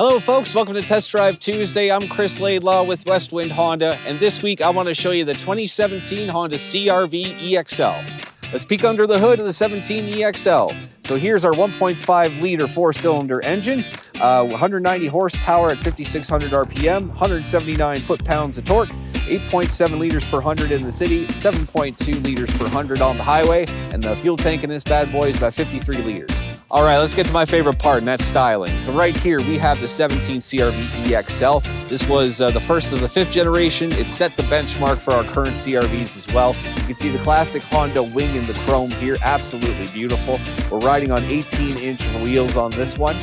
Hello folks, welcome to Test Drive Tuesday. I'm Cris Laidlaw with Westwind Honda, and this week I want to show you the 2017 Honda CR-V EXL. Let's peek under the hood of the 17 EXL. So here's our 1.5 liter 4-cylinder engine, 190 horsepower at 5,600 RPM, 179 foot-pounds of torque, 8.7 liters per 100 in the city, 7.2 liters per 100 on the highway, and the fuel tank in this bad boy is about 53 liters. All right, let's get to my favorite part, and that's styling. So right here, we have the 17 CR-V EXL. This was the first of the 5th generation. It set the benchmark for our current CR-Vs as well. You can see the classic Honda wing in the chrome here, absolutely beautiful. We're riding on 18-inch wheels on this one.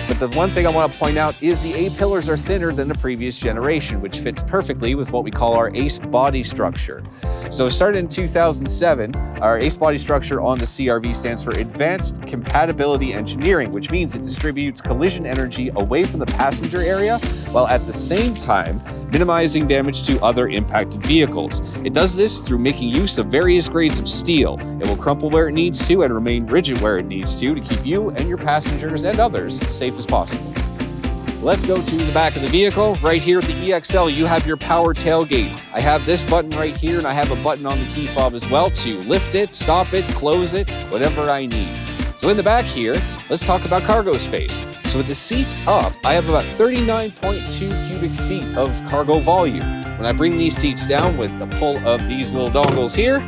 But the one thing I want to point out is the A-pillars are thinner than the previous generation, which fits perfectly with what we call our ACE body structure. So it started in 2007. Our ACE body structure on the CR-V stands for Advanced Compatibility Engineering, which means it distributes collision energy away from the passenger area, while at the same time minimizing damage to other impacted vehicles. It does this through making use of various grades of steel. It will crumple where it needs to and remain rigid where it needs to keep you and your passengers and others safe as possible. Let's go to the back of the vehicle. Right here at the EXL, you have your power tailgate. I have this button right here, and I have a button on the key fob as well to lift it, stop it, close it, whatever I need. So in the back here, let's talk about cargo space. So with the seats up, I have about 39.2 cubic feet of cargo volume. When I bring these seats down with the pull of these little dongles here,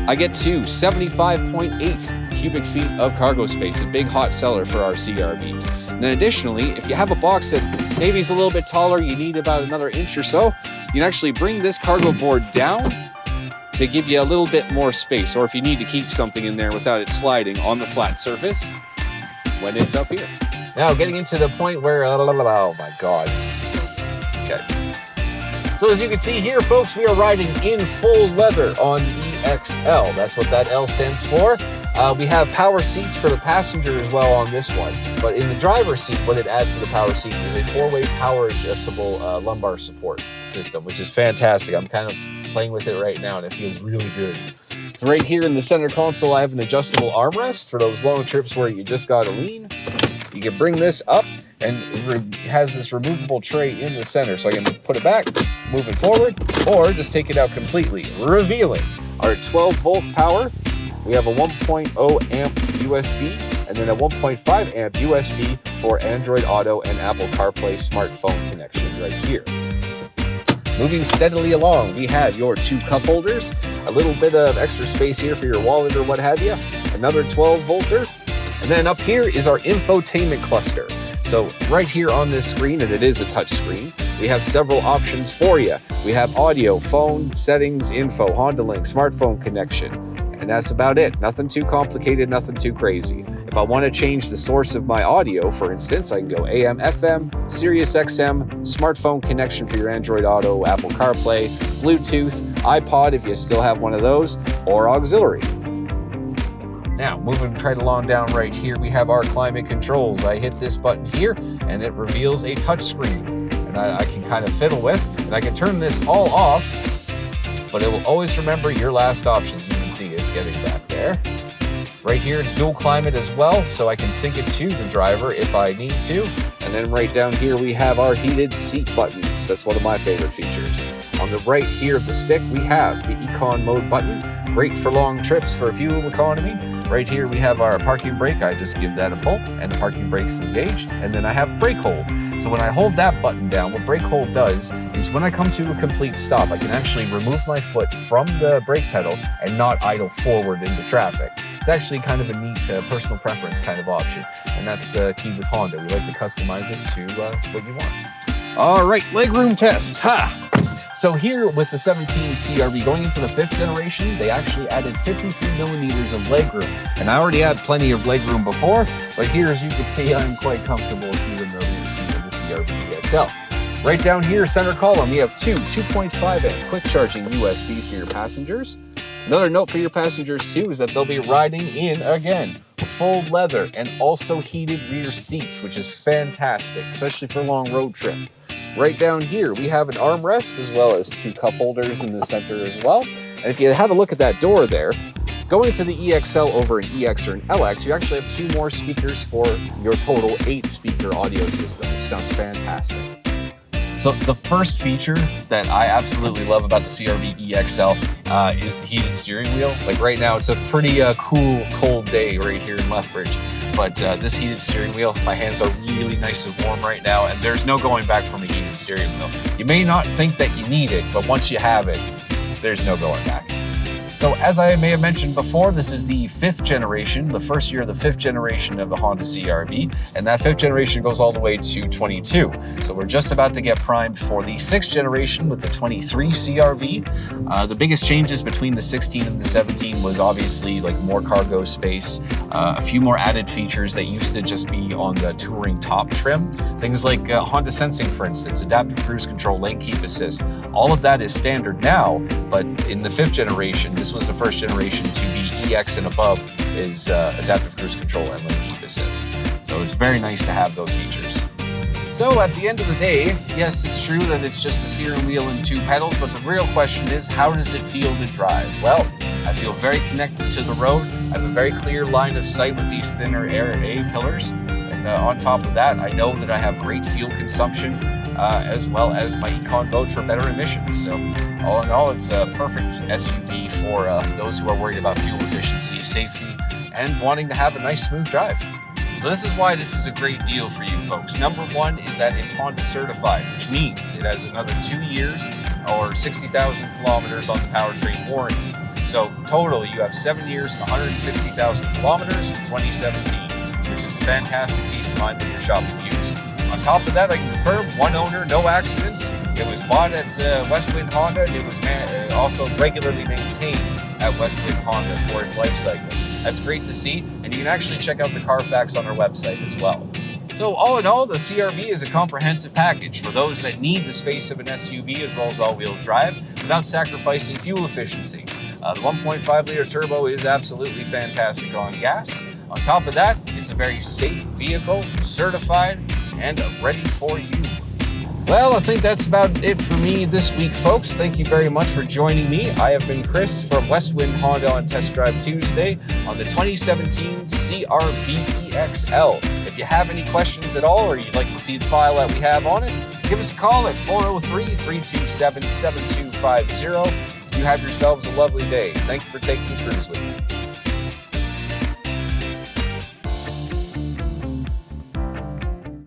I get to 75.8 cubic feet of cargo space, a big hot seller for our CR-Vs. And then additionally, if you have a box that maybe is a little bit taller, you need about another inch or so, you can actually bring this cargo board down to give you a little bit more space, or if you need to keep something in there without it sliding on the flat surface when it's up here. Now getting into the point where, oh my God. Okay. So as you can see here, folks, we are riding in full leather on the EXL. That's what that L stands for. We have power seats for the passenger as well on this one. But in the driver's seat, what it adds to the power seat is a 4-way power adjustable lumbar support system, which is fantastic. I'm kind of playing with it right now, and it feels really good. So right here in the center console, I have an adjustable armrest for those long trips where you just gotta lean. You can bring this up, and it has this removable tray in the center, so I can put it back, move it forward, or just take it out completely, revealing our 12-volt power. We have a 1.0 amp USB, and then a 1.5 amp USB for Android Auto and Apple CarPlay smartphone connection right here. Moving steadily along, we have your 2 cup holders, a little bit of extra space here for your wallet or what have you, another 12-volter, and then up here is our infotainment cluster. So right here on this screen, and it is a touch screen, we have several options for you. We have audio, phone, settings, info, Honda Link, smartphone connection, and that's about it. Nothing too complicated, nothing too crazy. If I want to change the source of my audio, for instance, I can go AM, FM, Sirius XM, smartphone connection for your Android Auto, Apple CarPlay, Bluetooth, iPod if you still have one of those, or auxiliary. Now, moving right along down right here, we have our climate controls. I hit this button here, and it reveals a touch screen, and I can kind of fiddle with, and I can turn this all off, but it will always remember your last options. You can see it's getting back there. Right here, it's dual climate as well, so I can sync it to the driver if I need to. And then right down here, we have our heated seat buttons. That's one of my favorite features. On the right here of the stick, we have the Econ mode button, great for long trips for fuel economy. Right here, we have our parking brake. I just give that a pull, and the parking brake's engaged. And then I have brake hold. So when I hold that button down, what brake hold does is when I come to a complete stop, I can actually remove my foot from the brake pedal and not idle forward into traffic. It's actually kind of a neat personal preference kind of option. And that's the key with Honda. We like to customize it to what you want. All right, legroom test. Ha! So here with the 17 CR-V going into the 5th generation, they actually added 53 millimeters of legroom. And I already had plenty of legroom before, but here, as you can see, I'm quite comfortable here in the rear seat of the CR-V XL. Right down here, center column, we have 2 2.5 amp quick charging USBs for your passengers. Another note for your passengers too is that they'll be riding in, again, full leather and also heated rear seats, which is fantastic, especially for a long road trip. Right down here, we have an armrest as well as 2 cup holders in the center as well. And if you have a look at that door there, Going to the EXL over an EX or an LX, you actually have 2 more speakers for your total 8-speaker audio system, which sounds fantastic. So the first feature that I absolutely love about the CR-V EXL is the heated steering wheel. Like right now, it's a pretty cool, cold day right here in Lethbridge. But this heated steering wheel, my hands are really nice and warm right now, and there's no going back from a heated steering wheel. You may not think that you need it, but once you have it, there's no going back. So as I may have mentioned before, this is the 5th generation, the first year of the 5th generation of the Honda CR-V, and that 5th generation goes all the way to 22. So we're just about to get primed for the 6th generation with the 23 CR-V. The biggest changes between the 16 and the 17 was obviously like more cargo space, a few more added features that used to just be on the touring top trim. Things like Honda Sensing, for instance, adaptive cruise control, lane keep assist. All of that is standard now, but in the 5th generation, this was the first generation to be EX and above is adaptive cruise control and lane keep assist. So it's very nice to have those features. So at the end of the day, yes, it's true that it's just a steering wheel and 2 pedals, but the real question is, how does it feel to drive? Well, I feel very connected to the road. I have a very clear line of sight with these thinner A pillars. And on top of that, I know that I have great fuel consumption, as well as my Econ mode for better emissions. So all in all, it's a perfect SUV for those who are worried about fuel efficiency, safety, and wanting to have a nice, smooth drive. So this is why this is a great deal for you folks. Number 1 is that it's Honda certified, which means it has another 2 years or 60,000 kilometers on the powertrain warranty. So total, you have 7 years and 160,000 kilometers in 2017, which is a fantastic peace of mind when you're shopping used. On top of that, I can confirm 1 owner, no accidents. It was bought at Westwind Honda, and it was also regularly maintained at Westwind Honda for its life cycle. That's great to see, and you can actually check out the Carfax on our website as well. So all in all, the CR-V is a comprehensive package for those that need the space of an SUV as well as all-wheel drive without sacrificing fuel efficiency. The 1.5-liter turbo is absolutely fantastic on gas. On top of that, it's a very safe vehicle, certified, and ready for you. Well, I think that's about it for me this week, folks. Thank you very much for joining me. I have been Chris from Westwind Honda on Test Drive Tuesday on the 2017 CR-V EXL. If you have any questions at all, or you'd like to see the file that we have on it, give us a call at 403-327-7250. You have yourselves a lovely day. Thank you for taking a cruise with me.